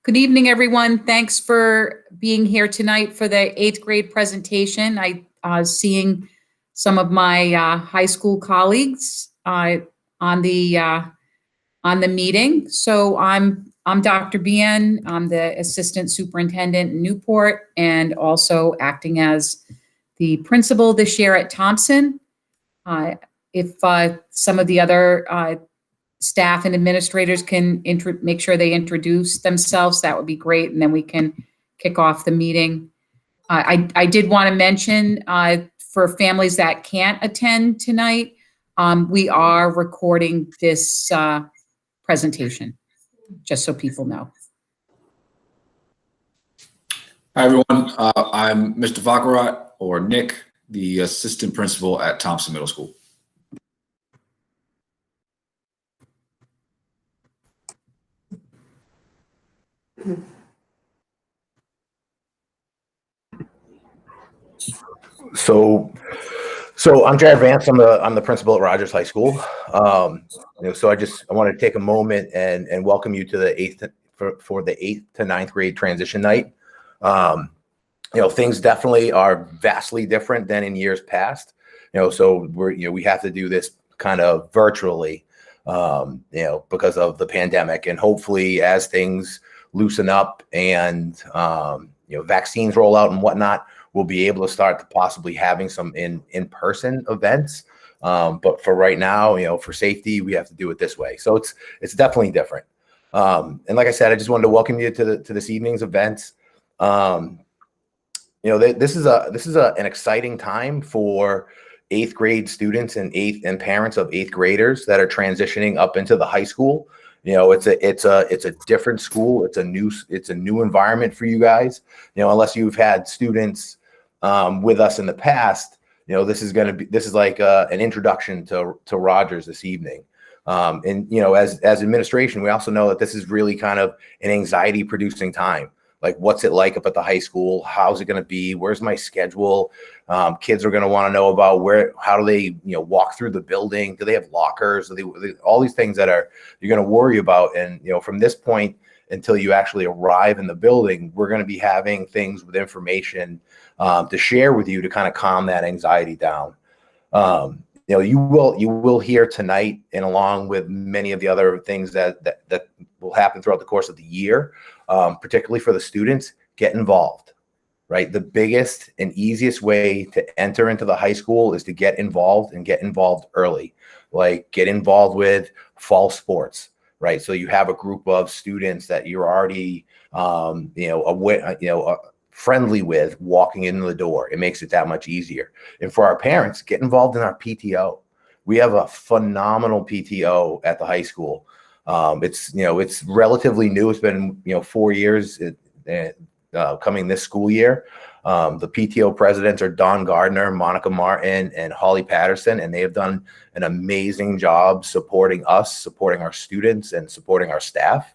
Good evening, everyone. Thanks for being here tonight for the 8th grade presentation. I seeing some of my high school colleagues on the meeting. So I'm Dr. Bien. I'm the assistant superintendent in Newport and also acting as the principal this year at Thompson. If some of the other staff and administrators can make sure they introduce themselves, that would be great, and then we can kick off the meeting. I did want to mention for families that can't attend tonight, we are recording this presentation, just so people know. Hi, everyone. I'm Mr. Vakarat, or Nick, the assistant principal at Thompson Middle School. So I'm Jared Vance. I'm the principal at Rogers High School. So I wanted to take a moment and welcome you to the 8th to 9th grade transition night. Things definitely are vastly different than in years past. So we have to do this kind of virtually, because of the pandemic, and hopefully as things loosen up and vaccines roll out and whatnot, we'll be able to start to possibly having some in-person events. But for right now, for safety, we have to do it this way. So it's definitely different. And like I said, I just wanted to welcome you to this evening's event. This is an exciting time for 8th grade students and parents of 8th graders that are transitioning up into the high school. It's a different school. It's a new environment for you guys. Unless you've had students with us in the past, this is like an introduction to Rogers this evening. As administration, we also know that this is really kind of an anxiety producing time. Like, what's it like up at the high school? How's it going to be? Where's my schedule? Kids are going to want to know about how do they, walk through the building? Do they have lockers? All these things that you're going to worry about. And, from this point until you actually arrive in the building, we're going to be having things with information to share with you to kind of calm that anxiety down. You will hear tonight, and along with many of the other things that will happen throughout the course of the year, particularly for the students, get involved, right? The biggest and easiest way to enter into the high school is to get involved, and get involved early. Like, get involved with fall sports, right? So you have a group of students that you're already, friendly with walking into the door. It makes it that much easier. And for our parents, get involved in our PTO. We have a phenomenal PTO at the high school. It's relatively new. It's been 4 years coming this school year. The PTO presidents are Don Gardner, Monica Martin, and Holly Patterson, and they have done an amazing job supporting us, supporting our students, and supporting our staff.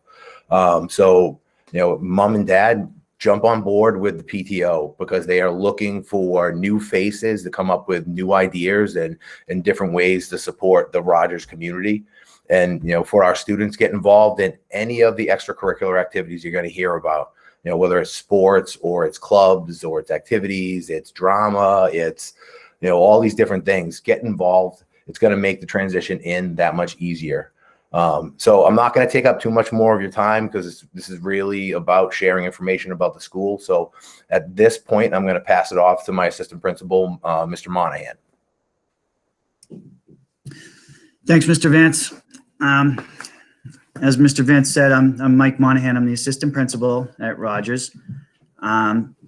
Mom and dad, jump on board with the PTO, because they are looking for new faces to come up with new ideas and different ways to support the Rogers community. And, for our students, get involved in any of the extracurricular activities you're going to hear about, whether it's sports or it's clubs or it's activities, it's drama, it's, all these different things. Get involved. It's going to make the transition in that much easier. So I'm not going to take up too much more of your time, because this is really about sharing information about the school. So at this point, I'm going to pass it off to my assistant principal, Mr. Monahan. Thanks, Mr. Vance. As Mr. Vance said, I'm Mike Monahan. I'm the assistant principal at Rogers.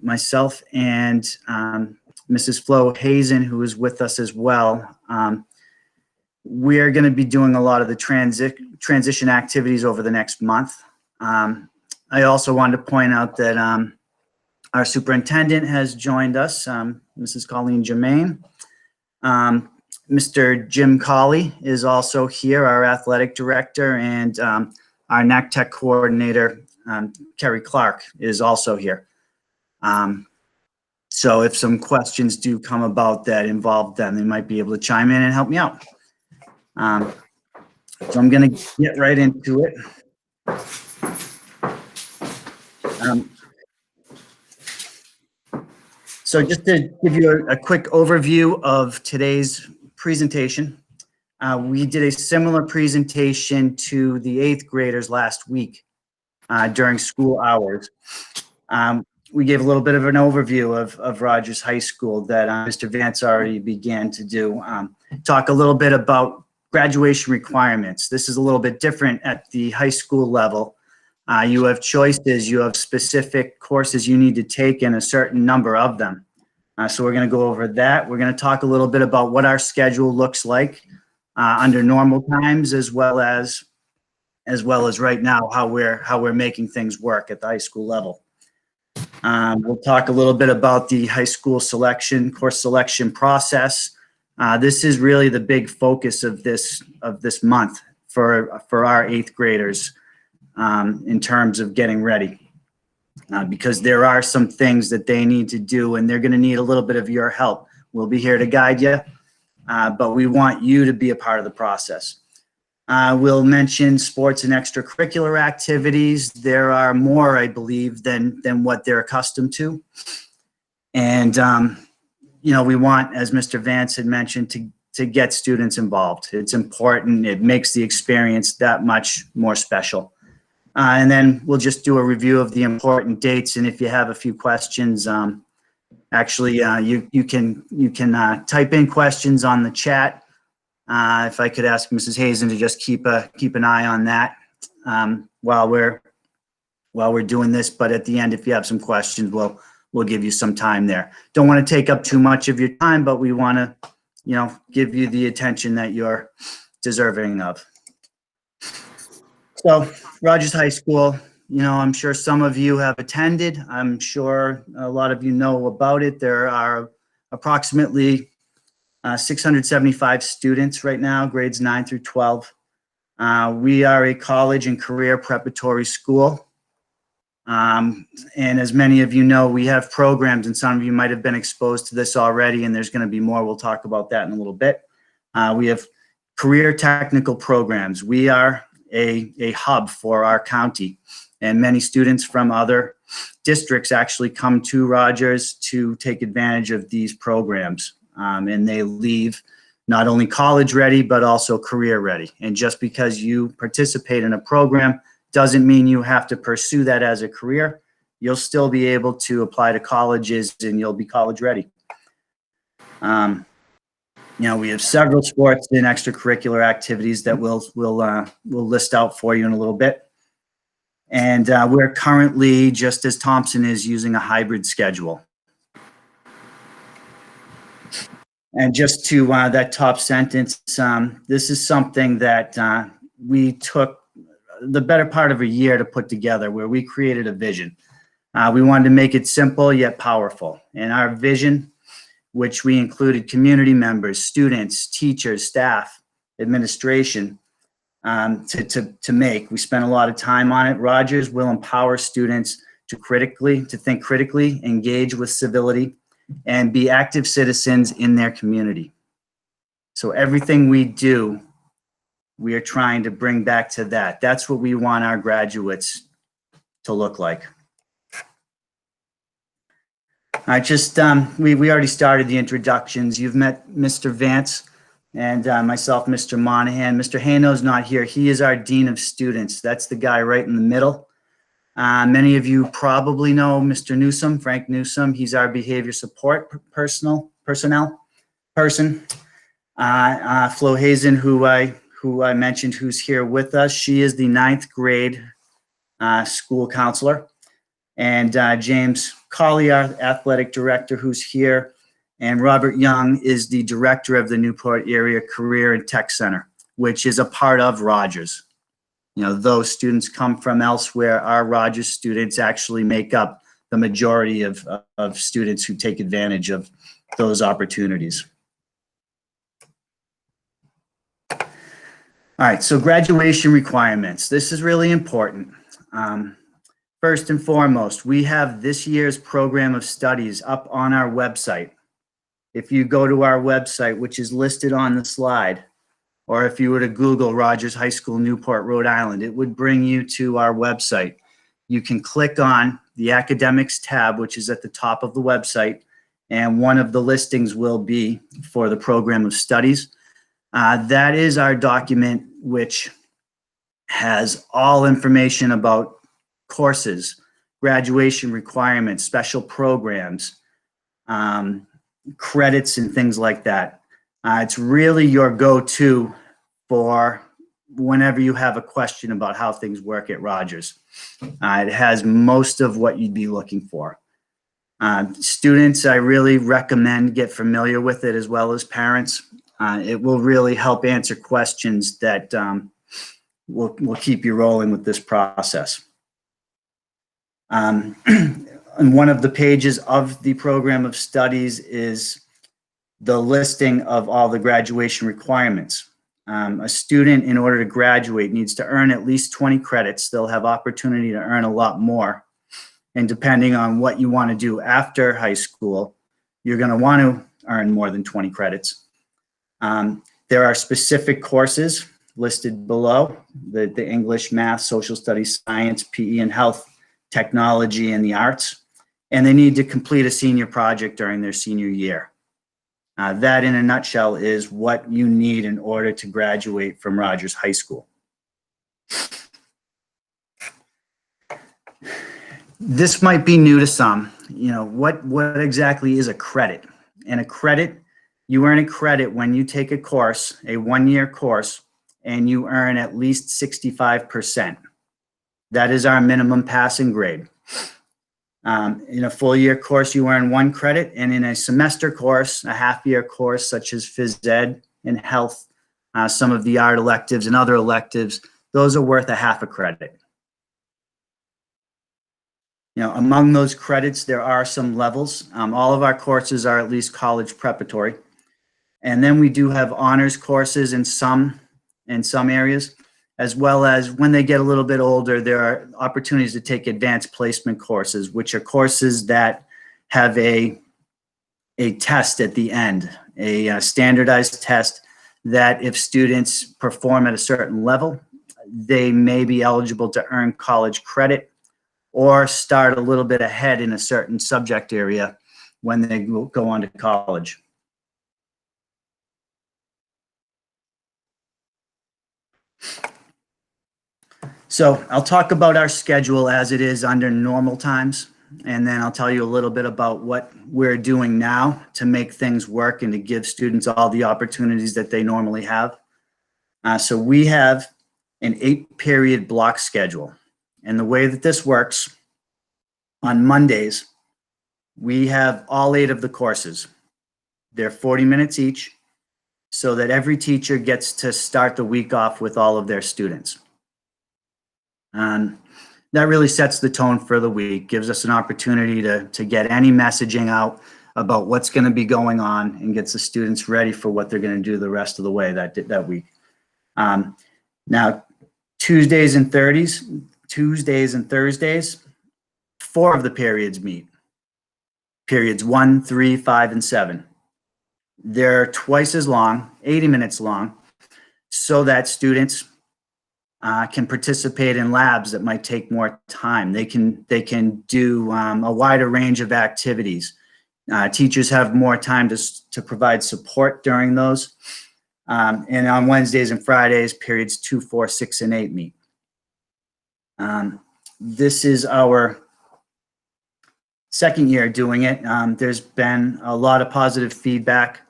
Myself and Mrs. Flo Hazen, who is with us as well, we are going to be doing a lot of the transition activities over the next month. I also wanted to point out that our superintendent has joined us, Mrs. Colleen Germain. Mr. Jim Colley is also here, our athletic director, and our NAC Tech coordinator, Kerry Clark, is also here. So if some questions do come about that involve them, they might be able to chime in and help me out. So I'm going to get right into it. Um, So just to give you a quick overview of today's presentation, we did a similar presentation to the 8th graders last week during school hours. We gave a little bit of an overview of Rogers High School that Mr. Vance already began to do. Talk a little bit about graduation requirements. This is a little bit different at the high school level. You have choices, you have specific courses you need to take and a certain number of them. So we're going to go over that. We're going to talk a little bit about what our schedule looks like under normal times, as well as right now, how we're making things work at the high school level. We'll talk a little bit about the high school course selection process. This is really the big focus of this month for our 8th graders in terms of getting ready. Because there are some things that they need to do, and they're going to need a little bit of your help. We'll be here to guide you, but we want you to be a part of the process. We'll mention sports and extracurricular activities. There are more, I believe, than what they're accustomed to. And, we want, as Mr. Vance had mentioned, to get students involved. It's important. It makes the experience that much more special. And then we'll just do a review of the important dates. And if you have a few questions, actually, you can type in questions on the chat. If I could ask Mrs. Hazen to just keep an eye on that while we're doing this. But at the end, if you have some questions, we'll give you some time there. Don't want to take up too much of your time, but we want to, give you the attention that you're deserving of. So Rogers High School, I'm sure some of you have attended. I'm sure a lot of you know about it. There are approximately 675 students right now, grades 9 through 12. We are a college and career preparatory school. And as many of you know, we have programs, and some of you might have been exposed to this already, and there's going to be more. We'll talk about that in a little bit. We have career technical programs. We are a hub for our county, and many students from other districts actually come to Rogers to take advantage of these programs, and they leave not only college ready but also career ready. And just because you participate in a program doesn't mean you have to pursue that as a career. You'll still be able to apply to colleges and you'll be college ready. We have several sports and extracurricular activities that we'll list out for you in a little bit. And we're currently, just as Thompson is, using a hybrid schedule. And just to that top sentence, this is something that we took the better part of a year to put together, where we created a vision. We wanted to make it simple yet powerful. And our vision, which we included community members, students, teachers, staff, administration, to make. We spent a lot of time on it. Rogers will empower students to think critically, engage with civility, and be active citizens in their community. So everything we do, we are trying to bring back to that. That's what we want our graduates to look like. All right, we already started the introductions. You've met Mr. Vance and myself, Mr. Monahan. Mr. Hano's not here. He is our Dean of Students. That's the guy right in the middle. Many of you probably know Mr. Newsome, Frank Newsome. He's our behavior support person. Flo Hazen, who I mentioned, who's here with us. She is the 9th grade school counselor. And James Colley, our athletic director, who's here. And Robert Young is the director of the Newport Area Career and Tech Center, which is a part of Rogers. Those students come from elsewhere. Our Rogers students actually make up the majority of students who take advantage of those opportunities. All right, so graduation requirements. This is really important. First and foremost, we have this year's program of studies up on our website. If you go to our website, which is listed on the slide, or if you were to Google Rogers High School, Newport, Rhode Island, it would bring you to our website. You can click on the academics tab, which is at the top of the website, and one of the listings will be for the program of studies. That is our document, which has all information about courses, graduation requirements, special programs, credits, and things like that. It's really your go-to for whenever you have a question about how things work at Rogers. It has most of what you'd be looking for. Students, I really recommend get familiar with it, as well as parents. It will really help answer questions that will keep you rolling with this process. And one of the pages of the program of studies is the listing of all the graduation requirements. A student, in order to graduate, needs to earn at least 20 credits. They'll have opportunity to earn a lot more. And depending on what you want to do after high school, you're going to want to earn more than 20 credits. There are specific courses listed below: the English, math, social studies, science, PE and health, technology, and the arts. And they need to complete a senior project during their senior year. That, in a nutshell, is what you need in order to graduate from Rogers High School. This might be new to some. You know, what exactly is a credit? And a credit, you earn a credit when you take a course, a one-year course, and you earn at least 65%. That is our minimum passing grade. In a full year course, you earn 1 credit, and in a semester course, a half-year course such as phys ed and health, some of the art electives and other electives, those are worth a half a credit. You know, among those credits, there are some levels. All of our courses are at least college preparatory. And then we do have honors courses in some areas, as well as when they get a little bit older, there are opportunities to take advanced placement courses, which are courses that have a test at the end, a standardized test that if students perform at a certain level, they may be eligible to earn college credit or start a little bit ahead in a certain subject area when they go on to college. So I'll talk about our schedule as it is under normal times, and then I'll tell you a little bit about what we're doing now to make things work and to give students all the opportunities that they normally have. So we have an 8-period block schedule. And the way that this works, on Mondays, we have all 8 of the courses. They're 40 minutes each, so that every teacher gets to start the week off with all of their students. That really sets the tone for the week, gives us an opportunity to get any messaging out about what's going to be going on, and gets the students ready for what they're going to do the rest of the way that week. Now, Tuesdays and Thursdays, 4 of the periods meet. Periods 1, 3, 5, and 7. They're twice as long, 80 minutes long, so that students can participate in labs that might take more time. They can do a wider range of activities. Teachers have more time to provide support during those. And on Wednesdays and Fridays, periods 2, 4, 6, and 8 meet. This is our second year doing it. There's been a lot of positive feedback.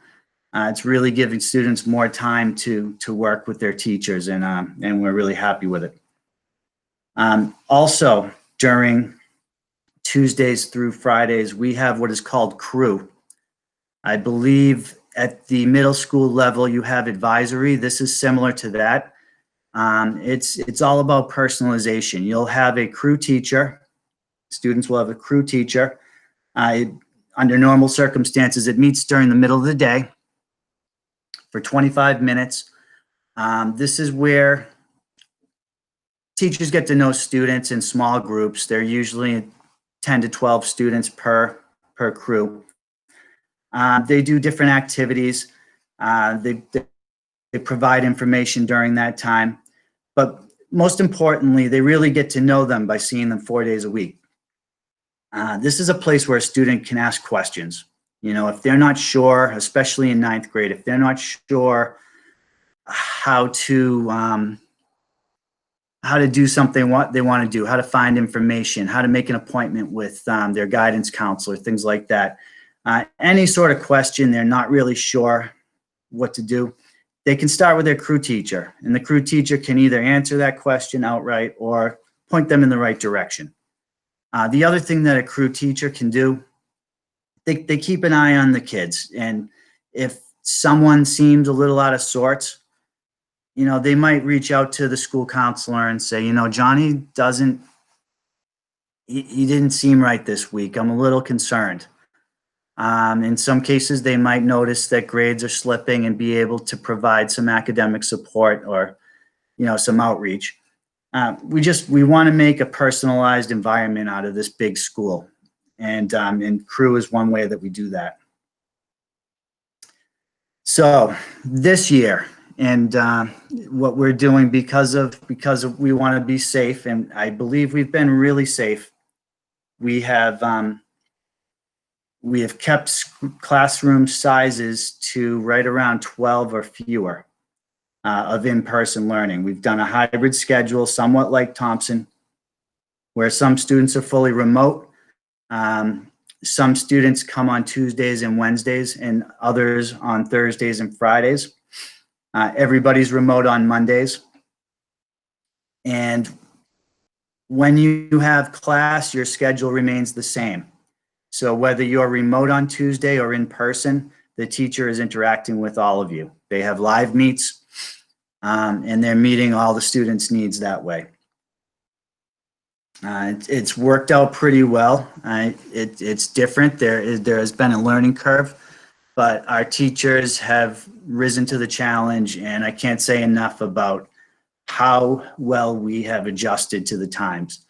It's really giving students more time to work with their teachers, and we're really happy with it. Also, during Tuesdays through Fridays, we have what is called crew. I believe at the middle school level, you have advisory. This is similar to that. It's all about personalization. You'll have a crew teacher. Students will have a crew teacher. Under normal circumstances, it meets during the middle of the day for 25 minutes. This is where teachers get to know students in small groups. They're usually 10 to 12 students per crew. They do different activities. They provide information during that time. But most importantly, they really get to know them by seeing them 4 days a week. This is a place where a student can ask questions. You know, if they're not sure, especially in ninth grade, if they're not sure how to do something what they want to do, how to find information, how to make an appointment with their guidance counselor, things like that. Any sort of question they're not really sure what to do, they can start with their crew teacher, and the crew teacher can either answer that question outright or point them in the right direction. The other thing that a crew teacher can do, they keep an eye on the kids, and if someone seems a little out of sorts, you know, they might reach out to the school counselor and say, you know, Johnny he didn't seem right this week. I'm a little concerned. In some cases, they might notice that grades are slipping and be able to provide some academic support or, you know, some outreach. We want to make a personalized environment out of this big school, and crew is one way that we do that. So this year, and what we're doing because we want to be safe, and I believe we've been really safe. We have kept classroom sizes to right around 12 or fewer of in-person learning. We've done a hybrid schedule, somewhat like Thompson, where some students are fully remote. Some students come on Tuesdays and Wednesdays, and others on Thursdays and Fridays. Everybody's remote on Mondays. And when you have class, your schedule remains the same. So whether you're remote on Tuesday or in person, the teacher is interacting with all of you. They have live meets, and they're meeting all the students' needs that way. It's worked out pretty well. It's different. There has been a learning curve, but our teachers have risen to the challenge, and I can't say enough about how well we have adjusted to the times.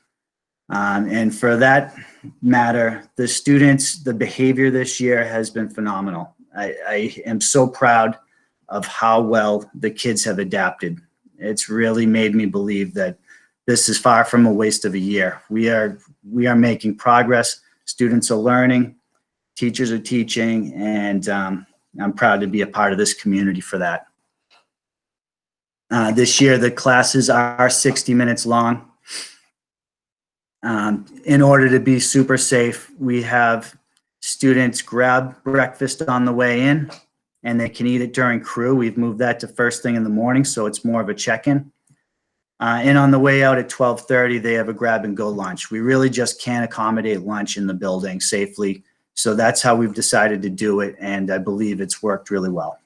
And for that matter, the students, the behavior this year has been phenomenal. I am so proud of how well the kids have adapted. It's really made me believe that this is far from a waste of a year. We are making progress. Students are learning, teachers are teaching, and I'm proud to be a part of this community for that. This year, the classes are 60 minutes long. In order to be super safe, we have students grab breakfast on the way in, and they can eat it during crew. We've moved that to first thing in the morning, so it's more of a check-in. And on the way out at 12:30, they have a grab-and-go lunch. We really just can't accommodate lunch in the building safely, so that's how we've decided to do it, and I believe it's worked really well.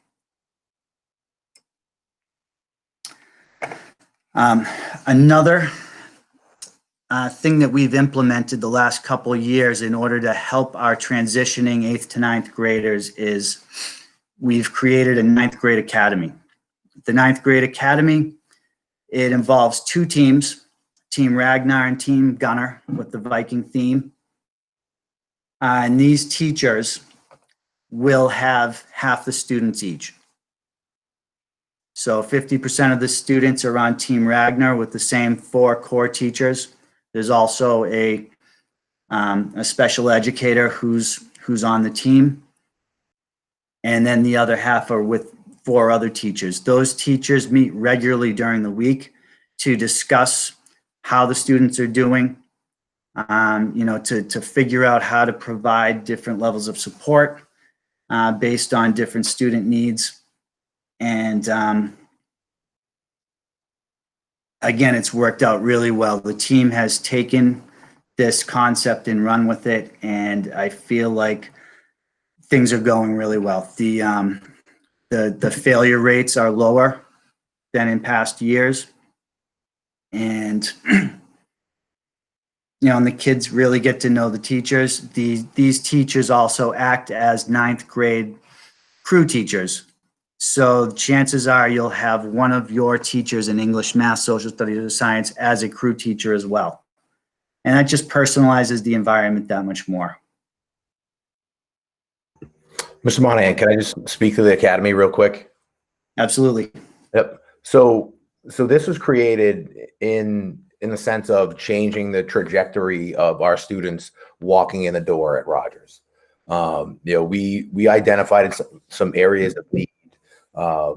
Another thing that we've implemented the last couple of years in order to help our transitioning 8th to 9th graders is we've created a 9th grade academy. The 9th grade academy, it involves two teams, Team Ragnar and Team Gunner with the Viking theme. And these teachers will have half the students each. So 50% of the students are on Team Ragnar with the same 4 core teachers. There's also a special educator who's on the team. And then the other half are with 4 other teachers. Those teachers meet regularly during the week to discuss how the students are doing, you know, to figure out how to provide different levels of support based on different student needs. And again, it's worked out really well. The team has taken this concept and run with it, and I feel like things are going really well. The failure rates are lower than in past years, and you know, and the kids really get to know the teachers. These teachers also act as 9th grade crew teachers. So chances are you'll have one of your teachers in English, Math, Social Studies, or Science as a crew teacher as well. And that just personalizes the environment that much more. Mr. Monahan, can I just speak to the academy real quick? Absolutely. Yep. So this was created in in the sense of changing the trajectory of our students walking in the door at Rogers. We identified some areas of need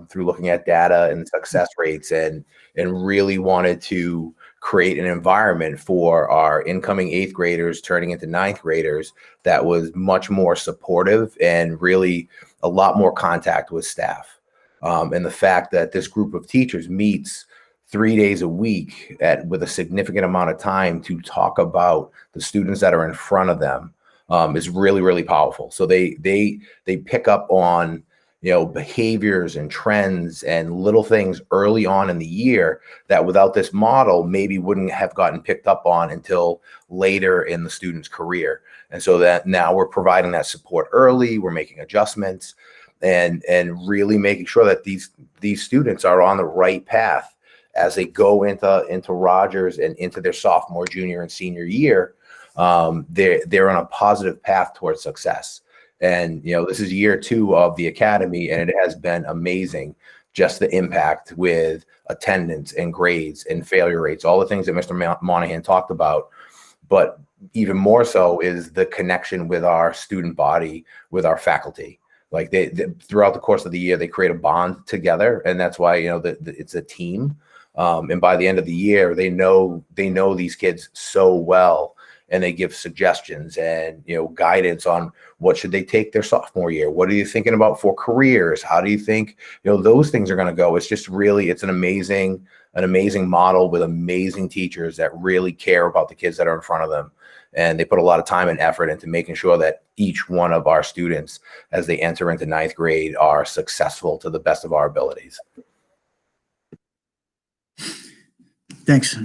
through looking at data and success rates, and really wanted to create an environment for our incoming 8th graders turning into 9th graders that was much more supportive and really a lot more contact with staff. And the fact that this group of teachers meets 3 days a week with a significant amount of time to talk about the students that are in front of them is really, really powerful. So they pick up on behaviors and trends and little things early on in the year that without this model maybe wouldn't have gotten picked up on until later in the student's career. And so that now we're providing that support early, we're making adjustments and really making sure that these students are on the right path as they go into Rogers and into their sophomore, junior, and senior year. They're on a positive path towards success. And, this is year 2 of the academy, and it has been amazing, just the impact with attendance and grades and failure rates, all the things that Mr. Monahan talked about. But even more so is the connection with our student body, with our faculty. Like they throughout the course of the year, they create a bond together, and that's why it's a team. And by the end of the year, they know these kids so well, and they give suggestions and guidance on what should they take their sophomore year. What are you thinking about for careers? How do you think those things are going to go? It's just really, it's an amazing model with amazing teachers that really care about the kids that are in front of them. And they put a lot of time and effort into making sure that each one of our students, as they enter into 9th grade, are successful to the best of our abilities. Thanks.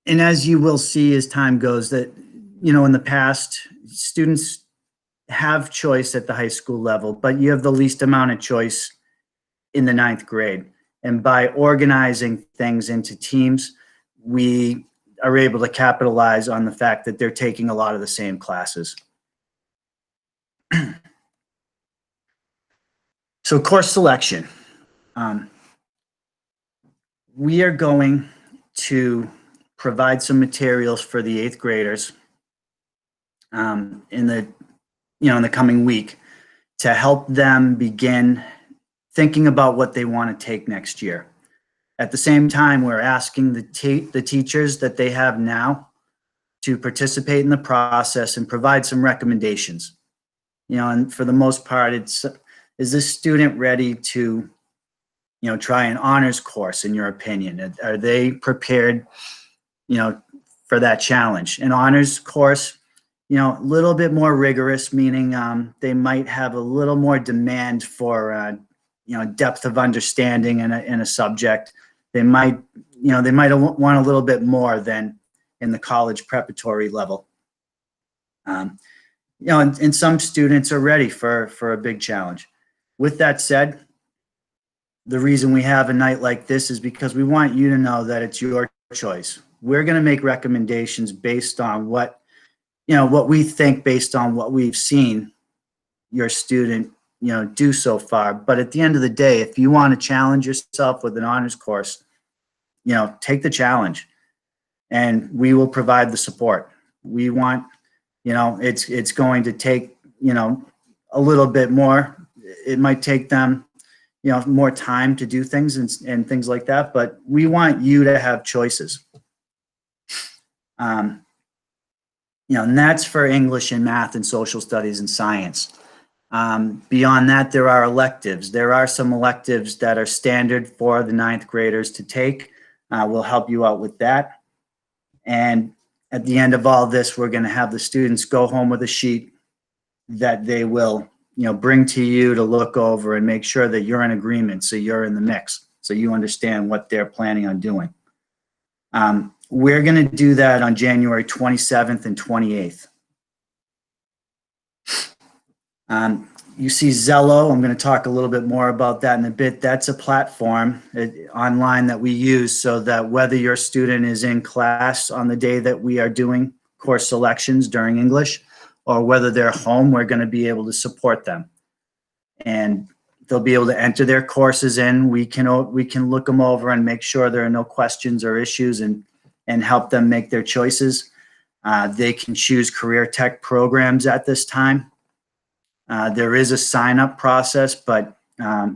And as you will see as time goes, that, in the past, students have choice at the high school level, but you have the least amount of choice in the 9th grade. And by organizing things into teams, we are able to capitalize on the fact that they're taking a lot of the same classes. So course selection. We are going to provide some materials for the 8th graders in the coming week to help them begin thinking about what they want to take next year. At the same time, we're asking the teachers that they have now to participate in the process and provide some recommendations. And for the most part, is this student ready to, try an honors course, in your opinion? Are they prepared, for that challenge? An honors course, a little bit more rigorous, meaning they might have a little more demand for, depth of understanding in a subject. They might want a little bit more than in the college preparatory level. And some students are ready for a big challenge. With that said, the reason we have a night like this is because we want you to know that it's your choice. We're going to make recommendations based on what we think, based on what we've seen your student, do so far. But at the end of the day, if you want to challenge yourself with an honors course, take the challenge, and we will provide the support. We want, it's going to take, a little bit more. It might take them, more time to do things and things like that, but we want you to have choices. And that's for English and math and social studies and science. Beyond that, there are electives. There are some electives that are standard for the 9th graders to take. We'll help you out with that. And at the end of all this, we're going to have the students go home with a sheet that they will, bring to you to look over and make sure that you're in agreement, so you're in the mix, so you understand what they're planning on doing. We're going to do that on January 27th and 28th. You see Zello. I'm going to talk a little bit more about that in a bit. That's a platform online that we use so that whether your student is in class on the day that we are doing course selections during English, or whether they're home, we're going to be able to support them. And they'll be able to enter their courses in. We can look them over and make sure there are no questions or issues and help them make their choices. They can choose career tech programs at this time. There is a sign-up process, but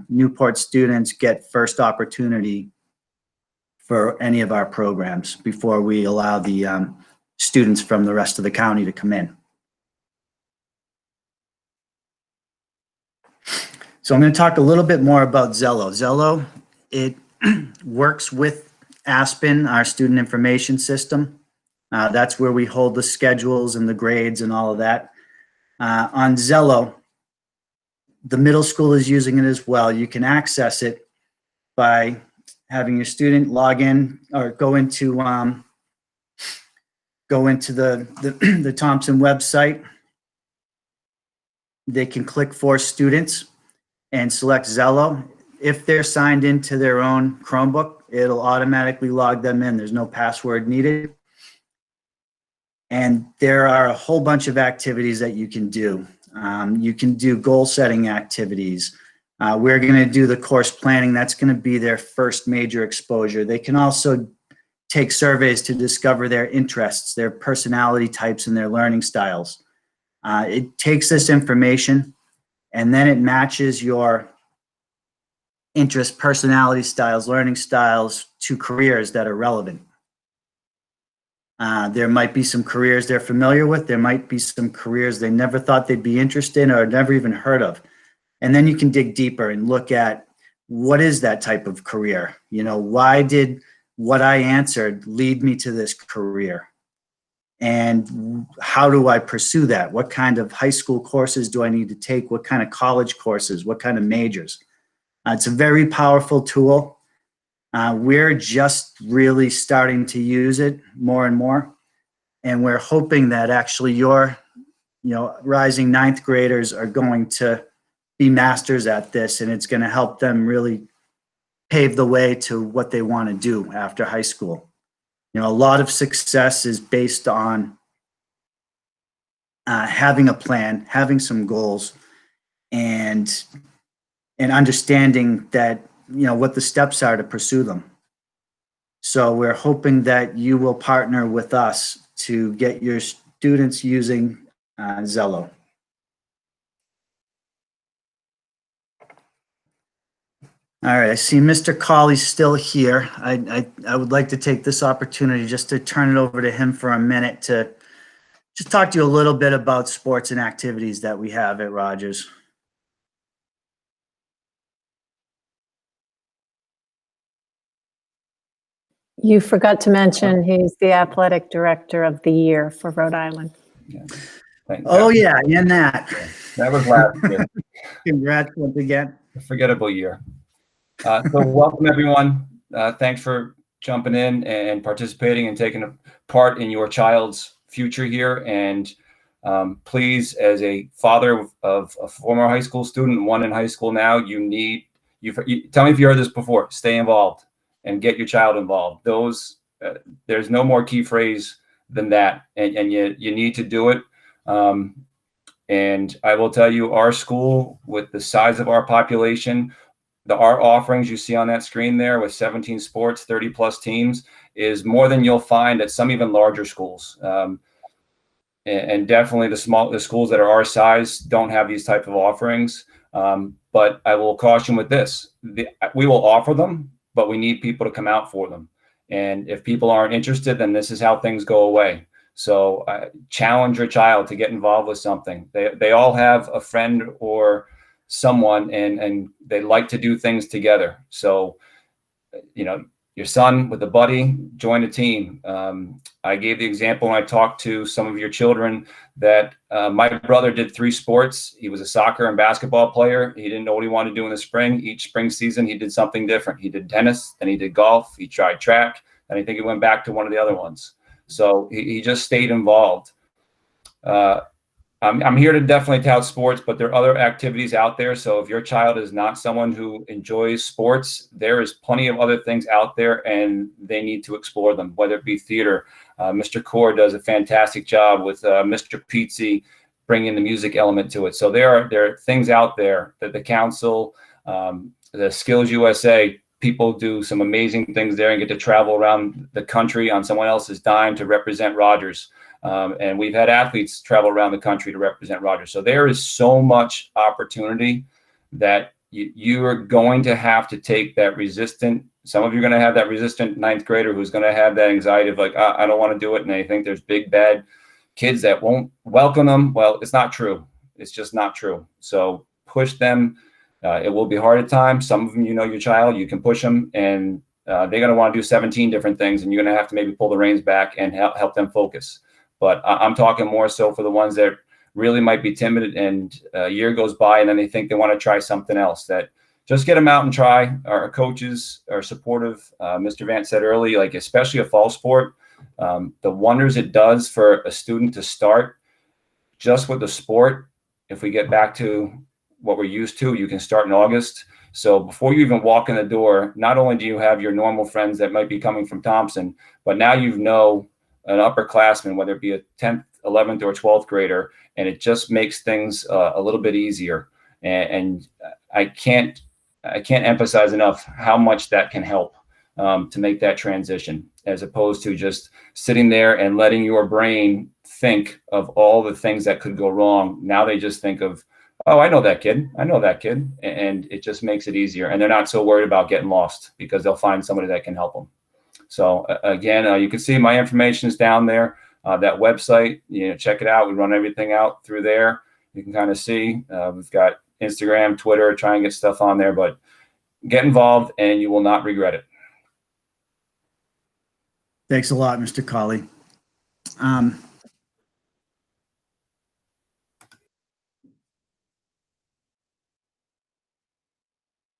Newport students get first opportunity for any of our programs before we allow the students from the rest of the county to come in. So I'm going to talk a little bit more about Zello. Zello, it works with Aspen, our student information system. That's where we hold the schedules and the grades and all of that. On Zello, the middle school is using it as well. You can access it by having your student log in or go into the Thompson website. They can click for students and select Zello. If they're signed into their own Chromebook, it'll automatically log them in. There's no password needed. And there are a whole bunch of activities that you can do. You can do goal setting activities. We're going to do the course planning. That's going to be their first major exposure. They can also take surveys to discover their interests, their personality types, and their learning styles. It takes this information and then it matches your interest, personality styles, learning styles to careers that are relevant. There might be some careers they're familiar with. There might be some careers they never thought they'd be interested in or never even heard of. And then you can dig deeper and look at what is that type of career? You know, why did what I answered lead me to this career? And how do I pursue that? What kind of high school courses do I need to take? What kind of college courses? What kind of majors? It's a very powerful tool. We're just really starting to use it more and more. And we're hoping that actually your, rising ninth graders are going to be masters at this, and it's going to help them really pave the way to what they want to do after high school. A lot of success is based on having a plan, having some goals, and understanding that, what the steps are to pursue them. So we're hoping that you will partner with us to get your students using Zello. All right, I see Mr. Colley's still here. I would like to take this opportunity just to turn it over to him for a minute to just talk to you a little bit about sports and activities that we have at Rogers. You forgot to mention he's the athletic director of the year for Rhode Island. Yeah. Thank Oh, God. yeah, and that. That was last year. Congrats once again. A forgettable year. So welcome, everyone. Thanks for jumping in and participating and taking a part in your child's future here. And please, as a father of a former high school student, one in high school now, you tell me if you heard this before, stay involved and get your child involved. There's no more key phrase than that. And you need to do it. And I will tell you, our school, with the size of our population, our offerings you see on that screen there with 17 sports, 30 plus teams is more than you'll find at some even larger schools. And definitely the schools that are our size don't have these type of offerings. But I will caution with this, we will offer them, but we need people to come out for them. And if people aren't interested, then this is how things go away. So challenge your child to get involved with something. They all have a friend or someone and they like to do things together. So, your son with a buddy, join a team. I gave the example when I talked to some of your children that my brother did 3 sports. He was a soccer and basketball player. He didn't know what he wanted to do in the spring. Each spring season, he did something different. He did tennis, then he did golf. He tried track, and I think he went back to one of the other ones. So he just stayed involved. I'm here to definitely tout sports, but there are other activities out there. So if your child is not someone who enjoys sports, there is plenty of other things out there and they need to explore them, whether it be theater. Mr. Core does a fantastic job with Mr. Pizzi bringing the music element to it. So there are things out there that the council The Skills USA, people do some amazing things there and get to travel around the country on someone else's dime to represent Rogers. And we've had athletes travel around the country to represent Rogers. So there is so much opportunity that you are going to have to take that resistant. Some of you are going to have that resistant ninth grader who's going to have that anxiety of like, I don't want to do it. And they think there's big, bad kids that won't welcome them. Well, it's not true. It's just not true. So push them. It will be hard at times. Some of them, you know, your child, you can push them and they're going to want to do 17 different things. And you're going to have to maybe pull the reins back and help them focus. But I'm talking more so for the ones that really might be timid and a year goes by and then they think they want to try something else. That just get them out and try. Our coaches are supportive. Mr. Vance said early, like especially a fall sport, the wonders it does for a student to start just with the sport. If we get back to what we're used to, you can start in August. So before you even walk in the door, not only do you have your normal friends that might be coming from Thompson, but now you know an upperclassman, whether it be a 10th, 11th, or 12th grader, and it just makes things a little bit easier. And I can't emphasize enough how much that can help to make that transition, as opposed to just sitting there and letting your brain think of all the things that could go wrong. Now they just think of, oh, I know that kid. And it just makes it easier. And they're not so worried about getting lost because they'll find somebody that can help them. So again, you can see my information is down there. That website, check it out. We run everything out through there. You can kind of see we've got Instagram, Twitter, try and get stuff on there, but get involved and you will not regret it. Thanks a lot, Mr. Colley.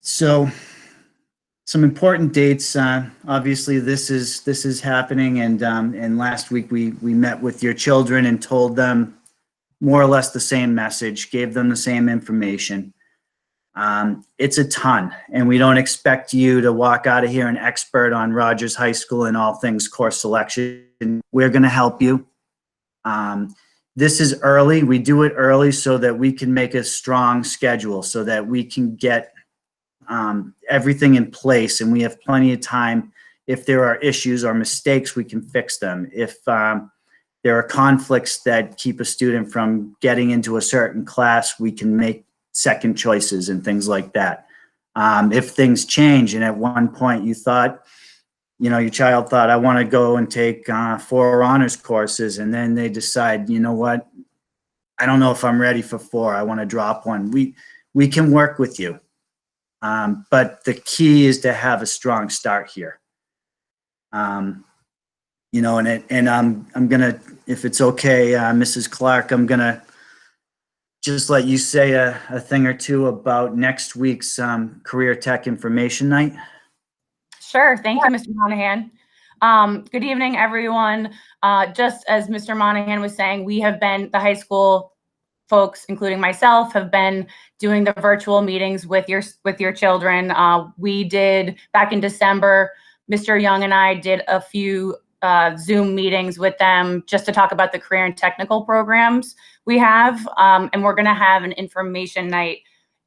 So some important dates. Obviously, this is happening, and last week we met with your children and told them more or less the same message, gave them the same information. It's a ton, and we don't expect you to walk out of here an expert on Rogers High School and all things course selection. We're going to help you. This is early. We do it early so that we can make a strong schedule, so that we can get everything in place, and we have plenty of time. If there are issues or mistakes, we can fix them. If there are conflicts that keep a student from getting into a certain class, we can make second choices and things like that. If things change and at one point you thought, your child thought, I want to go and take 4 honors courses, and then they decide, you know what, I don't know if I'm ready for 4. I want to drop one. We can work with you. But the key is to have a strong start here. And I'm gonna, if it's okay, Mrs. Clark, I'm gonna just let you say a thing or two about next week's Career Tech Information Night. Sure. Thank you, Mr. Monahan. Good evening, everyone. Just as Mr. Monahan was saying, we have been, the high school folks, including myself, have been doing the virtual meetings with your children. We did back in December. Mr. Young and I did a few Zoom meetings with them just to talk about the career and technical programs we have. And we're going to have an information night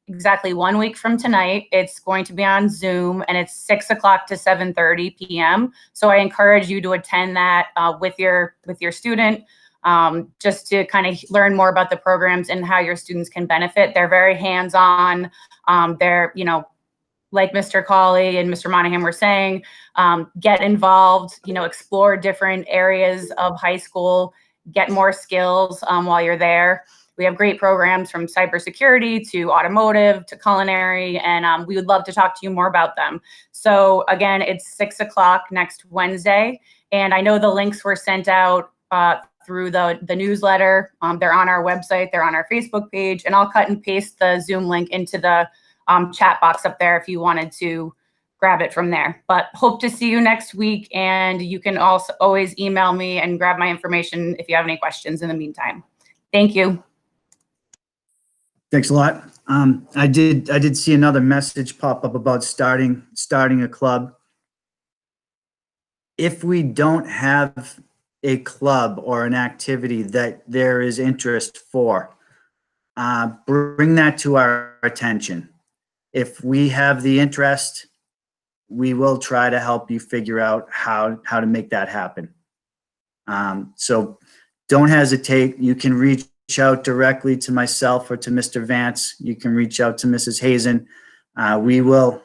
exactly 1 week from tonight. It's going to be on Zoom, and it's 6 o'clock to 7:30 p.m. So I encourage you to attend that with your student. Just to kind of learn more about the programs and how your students can benefit. They're very hands-on. They're, like Mr. Colley and Mr. Monahan were saying, get involved, explore different areas of high school, get more skills while you're there. We have great programs from cybersecurity to automotive to culinary, and we would love to talk to you more about them. So again, it's 6 o'clock next Wednesday, and I know the links were sent out through the newsletter. They're on our website, they're on our Facebook page, and I'll cut and paste the Zoom link into the chat box up there if you wanted to grab it from there. But hope to see you next week, and you can also always email me and grab my information if you have any questions in the meantime. Thank you. Thanks a lot. I did see another message pop up about starting a club. If we don't have a club or an activity that there is interest for, bring that to our attention. if we have the interest, we will try to help you figure out how to make that happen. So don't hesitate. You can reach out directly to myself or to Mr. Vance. You can reach out to Mrs. Hazen. We will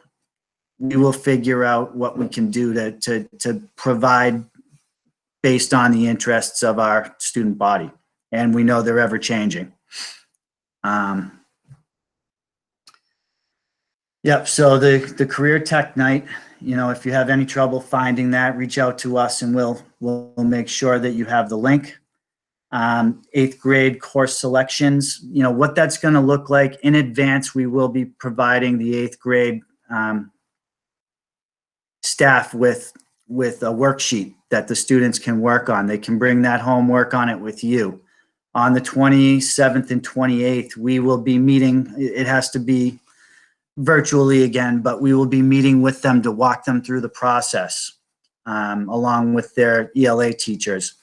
figure out what we can do to provide based on the interests of our student body. And we know they're ever changing. Yep. So the career tech night, if you have any trouble finding that, reach out to us and we'll make sure that you have the link. 8th grade course selections, what that's going to look like in advance. We will be providing the 8th grade staff with a worksheet that the students can work on. They can bring that home, work on it with you. On the 27th and 28th, we will be meeting. It has to be virtually again, but we will be meeting with them to walk them through the process along with their ELA teachers.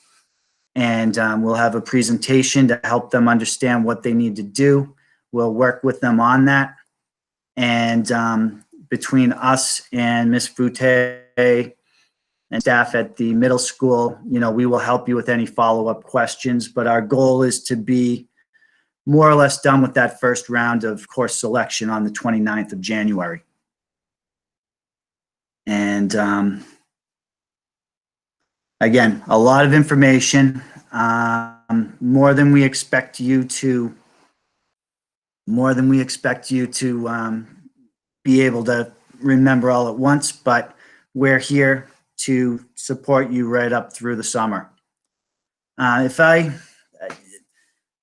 And we'll have a presentation to help them understand what they need to do. We'll work with them on that. And between us and Ms. Foutte and staff at the middle school, we will help you with any follow-up questions. But our goal is to be more or less done with that first round of course selection on the 29th of January. And again, a lot of information, more than we expect you to be able to remember all at once, but we're here to support you right up through the summer.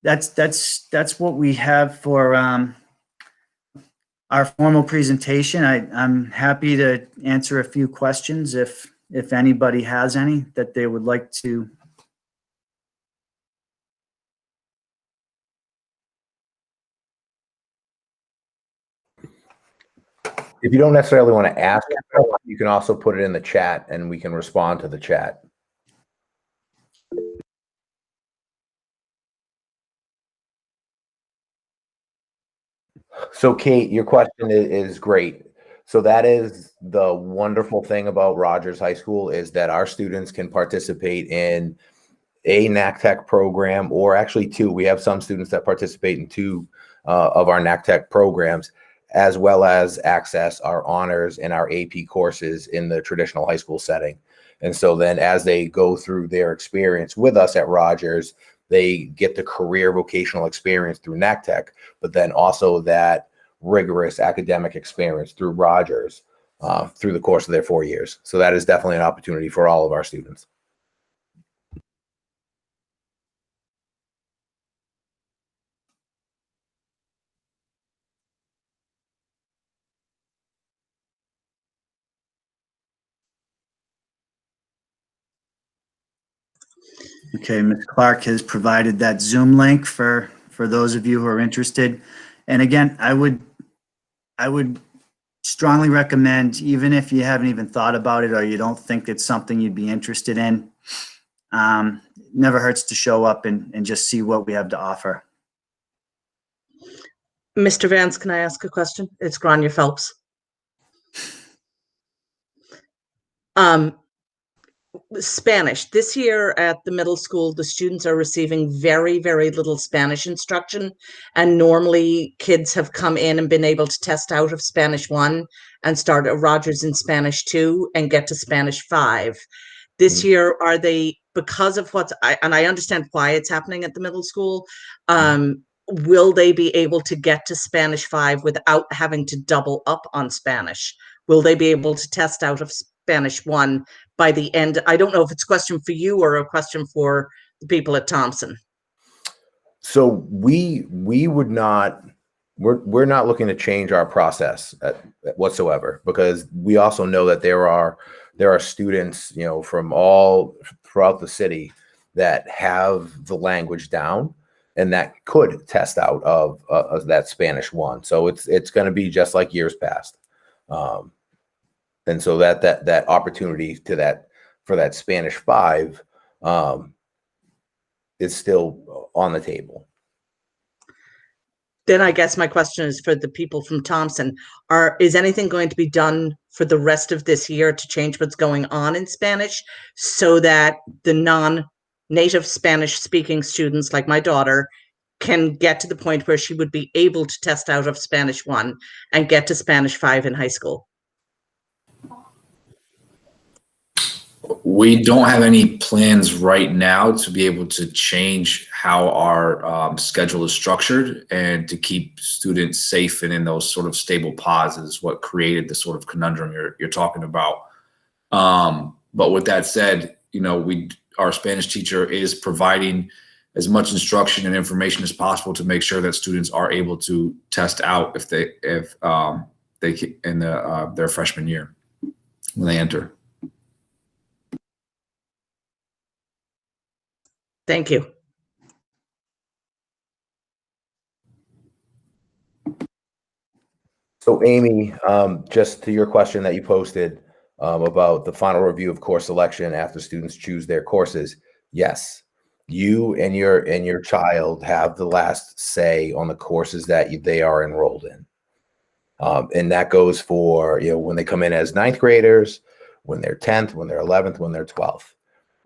That's what we have for our formal presentation. I'm happy to answer a few questions if anybody has any that they would like to. If you don't necessarily want to ask, you can also put it in the chat and we can respond to the chat. So Kate, your question is great. So that is the wonderful thing about Rogers High School is that our students can participate in a NACTech program, or actually two. We have some students that participate in two of our NACTech programs, as well as access our honors and our AP courses in the traditional high school setting. And so then as they go through their experience with us at Rogers, they get the career vocational experience through NACTech, but then also that rigorous academic experience through Rogers through the course of their 4 years. So that is definitely an opportunity for all of our students. Okay, Ms. Clark has provided that Zoom link for those of you who are interested. And again, I would strongly recommend, even if you haven't even thought about it or you don't think it's something you'd be interested in, never hurts to show up and just see what we have to offer. Mr. Vance, can I ask a question? It's Grania Phelps. Spanish. This year at the middle school, the students are receiving very, very little Spanish instruction. And normally kids have come in and been able to test out of Spanish 1 and start at Rogers in Spanish 2 and get to Spanish 5. This year, are they, because of and I understand why it's happening at the middle school, will they be able to get to Spanish 5 without having to double up on Spanish? Will they be able to test out of Spanish 1 by the end? I don't know if it's a question for you or a question for the people at Thompson. So we would not, we're not looking to change our process whatsoever, because we also know that there are students, from all throughout the city that have the language down and that could test out of that Spanish 1. So it's going to be just like years past. And so that opportunity for that Spanish 5 is still on the table. Then I guess my question is for the people from Thompson. Is anything going to be done for the rest of this year to change what's going on in Spanish so that the non-native Spanish speaking students like my daughter can get to the point where she would be able to test out of Spanish 1 and get to Spanish 5 in high school? We don't have any plans right now to be able to change how our schedule is structured, and to keep students safe and in those sort of stable pods is what created the sort of conundrum you're talking about. But with that said, you know, our Spanish teacher is providing as much instruction and information as possible to make sure that students are able to test out if they in their freshman year when they enter. Thank you. So Amy, just to your question that you posted about the final review of course selection after students choose their courses, yes, you and your child have the last say on the courses that they are enrolled in. And that goes for, you know, when they come in as 9th graders, when they're 10th, when they're 11th, when they're 12th.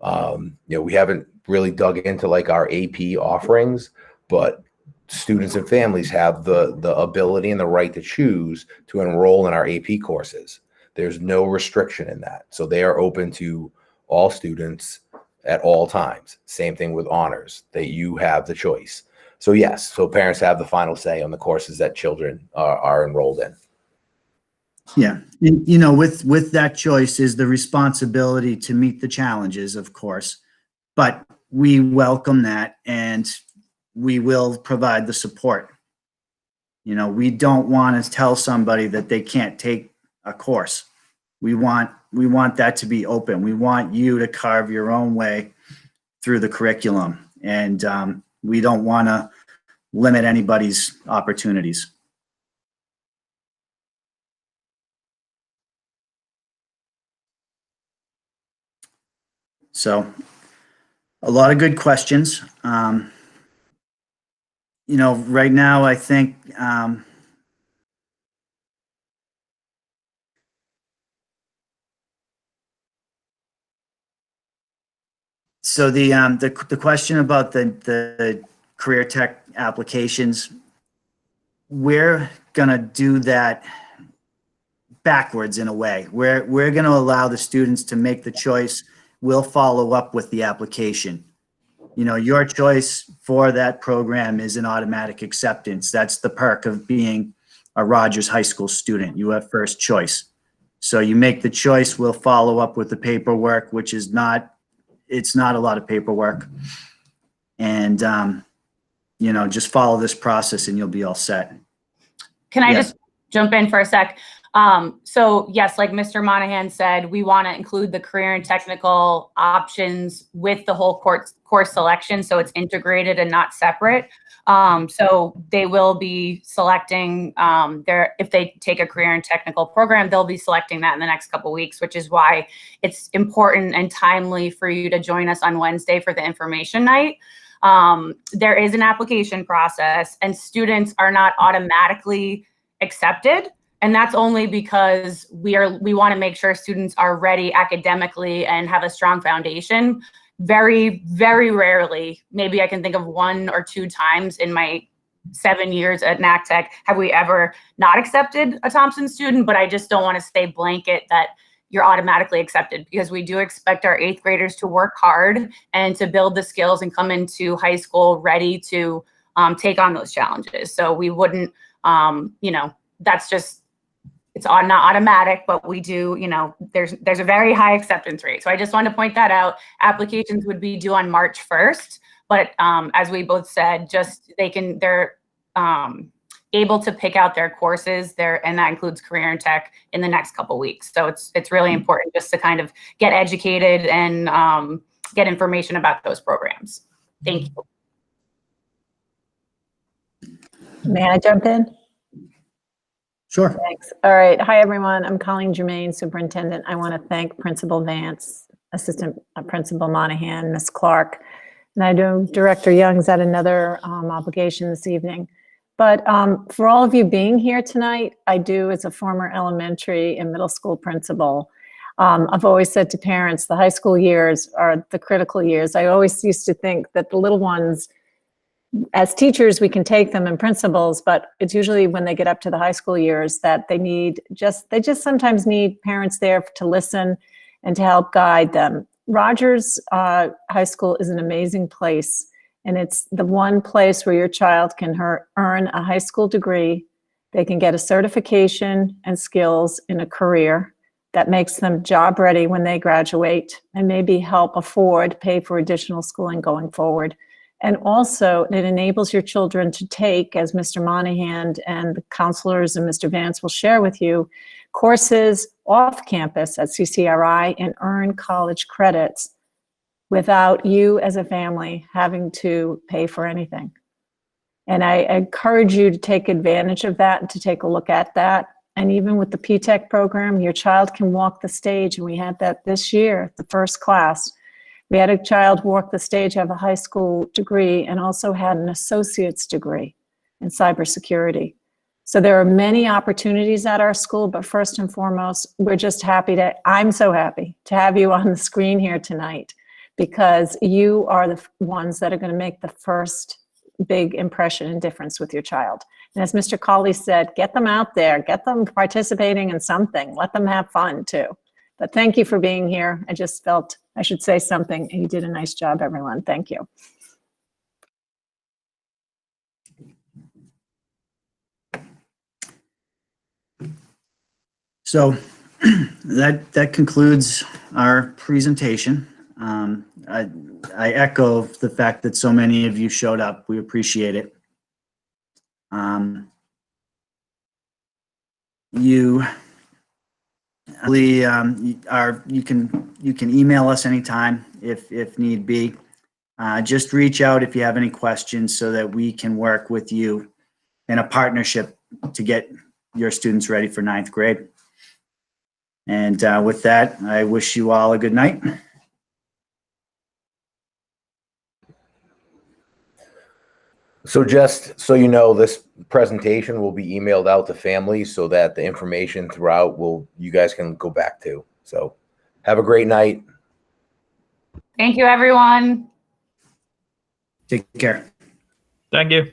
You know, we haven't really dug into like our AP offerings, but students and families have the ability and the right to choose to enroll in our AP courses. There's no restriction in that. So they are open to all students at all times. Same thing with honors, that you have the choice. So yes, so parents have the final say on the courses that children are enrolled in. Yeah, and, you know, with that choice is the responsibility to meet the challenges, of course, but we welcome that and we will provide the support. You know, we don't want to tell somebody that they can't take a course. We want that to be open. We want you to carve your own way through the curriculum, and we don't want to limit anybody's opportunities. So a lot of good questions. You know, right now, I think so the question about the career tech applications, we're gonna do that backwards in a way. We're gonna allow the students to make the choice. We'll follow up with the application. You know, your choice for that program is an automatic acceptance. That's the perk of being a Rogers High School student. You have first choice. So you make the choice, we'll follow up with the paperwork, which is it's not a lot of paperwork. And, you know, just follow this process and you'll be all set. Can I Yeah. just jump in for a sec? So yes, like Mr. Monahan said, we want to include the career and technical options with the whole course selection, so it's integrated and not separate. So they will be selecting if they take a career and technical program, they'll be selecting that in the next couple of weeks, which is why it's important and timely for you to join us on Wednesday for the information night. There is an application process, and students are not automatically accepted. And that's only because we want to make sure students are ready academically and have a strong foundation. Very, very rarely, maybe I can think of 1 or 2 times in my 7 years at NACTech, have we ever not accepted a Thompson student, but I just don't want to say blanket that you're automatically accepted, because we do expect our 8th graders to work hard and to build the skills and come into high school ready to take on those challenges. So we wouldn't, you know, that's just, it's not automatic, but we do, you know, there's a very high acceptance rate. So I just wanted to point that out. Applications would be due on March 1st, but as we both said, just they're able to pick out their courses there, and that includes career and tech, in the next couple weeks. So it's really important just to kind of get educated and get information about those programs. Thank you. May I jump in? Sure. Thanks. All right. Hi, everyone. I'm Colleen Germain, Superintendent. I want to thank Principal Vance, Assistant Principal Monahan, Ms. Clark, and I know Director Young's at another obligation this evening. But for all of you being here tonight, I do, as a former elementary and middle school principal, I've always said to parents, the high school years are the critical years. I always used to think that the little ones, as teachers, we can take them and principals, but it's usually when they get up to the high school years that they just sometimes need parents there to listen and to help guide them. Rogers High School is an amazing place. And it's the one place where your child can earn a high school degree. They can get a certification and skills in a career that makes them job ready when they graduate, and maybe help pay for additional schooling going forward. And also it enables your children to take, as Mr. Monahan and the counselors and Mr. Vance will share with you, courses off campus at CCRI and earn college credits without you as a family having to pay for anything. And I encourage you to take advantage of that and to take a look at that. And even with the P-TECH program, your child can walk the stage. And we had that this year, the first class. We had a child walk the stage, have a high school degree, and also had an associate's degree in cybersecurity. So there are many opportunities at our school, but first and foremost, I'm so happy to have you on the screen here tonight, because you are the ones that are going to make the first big impression and difference with your child. And as Mr. Colley said, get them out there, get them participating in something, let them have fun too. But thank you for being here. I just felt I should say something, and you did a nice job, everyone. Thank you. So that concludes our presentation. I echo the fact that so many of you showed up. We appreciate it. You can email us anytime if need be. Just reach out if you have any questions so that we can work with you in a partnership to get your students ready for 9th grade. And with that, I wish you all a good night. So just so you know, this presentation will be emailed out to families so that the information throughout you guys can go back to. So have a great night. Thank you, everyone. Take care. Thank you.